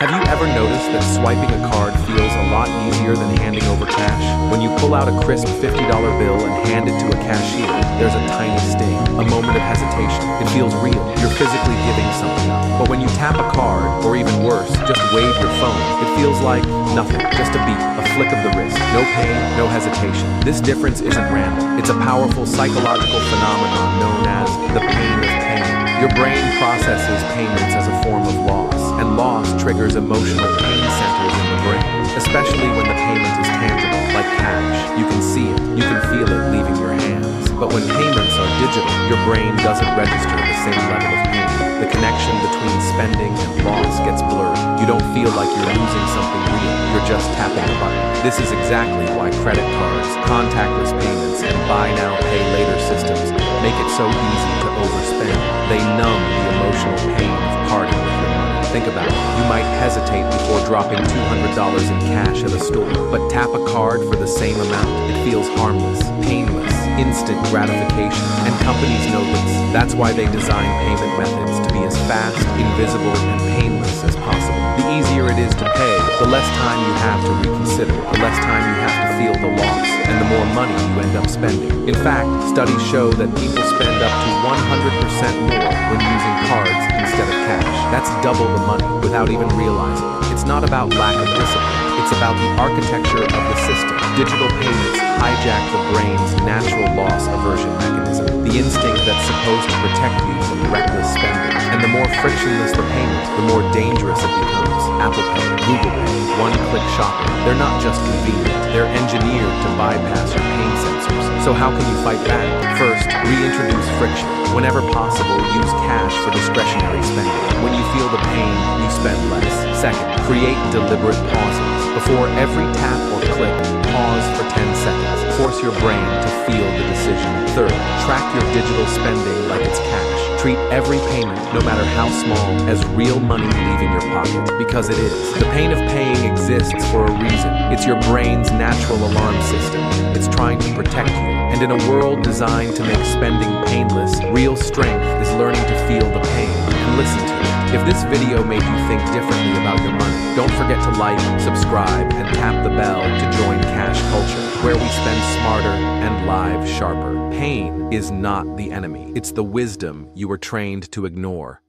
Have you ever noticed that swiping a card feels a lot easier than handing over cash? When you pull out a crisp $50 bill and hand it to a cashier, there's a tiny sting, a moment of hesitation. It feels real. You're physically giving something up. But when you tap a card, or even worse, just wave your phone, it feels like nothing. Just a beat, a flick of the wrist. No pain, no hesitation. This difference isn't random. It's a powerful psychological phenomenon known as the pain of paying. Your brain processes payments as a form of loss, and loss triggers emotional pain centers in the brain, especially when the payment is tangible, like cash. You can see it, you can feel it leaving your hands. But when payments are digital, your brain doesn't register the same level of pain. The connection between spending and loss gets blurred. You don't feel like you're losing something real, you're just tapping a button. This is exactly why credit cards, contactless payments, and buy now, pay later systems make it so easy to overspend. They numb the emotional pain of parting with your money. Think about it. You might hesitate before dropping $200 in cash at a store, but tap a card for the same amount. It feels harmless, painless, instant gratification, and companies know this. That's why they design payment methods to be as fast, invisible, and painless as possible. The easier it is to pay, the less time you have to reconsider, the less time you have to feel the loss, and the more money you end up spending. In fact, studies show that people spend up to 100% more when using cards instead of cash. That's double the money without even realizing it. It's not about lack of discipline. It's about the architecture of the system. Digital payments hijack the brain's natural loss aversion mechanism, the instinct that's supposed to protect you from reckless spending. And the more frictionless the payment, the more dangerous it becomes. Apple Pay, Google Pay, one-click shopping. They're not just convenient. They're engineered to bypass your pain sensors. So how can you fight back? First, reintroduce friction. Whenever possible, use cash for discretionary spending. When you feel the pain, you spend less. Second, create deliberate pauses. Before every tap or click, pause for 10 seconds. Force your brain to feel the decision. Third, track your digital spending like it's cash. Treat every payment, no matter how small, as real money leaving your pocket, because it is. The pain of paying exists for a reason. It's your brain's natural alarm system. It's trying to protect you. And in a world designed to make spending painless, real strength is learning to feel the pain and listen to it. If this video made you think differently about your money, don't forget to like, subscribe, and tap the bell to join Cash Culture, where we spend smarter and live sharper. Pain is not the enemy. It's the wisdom you were trained to ignore.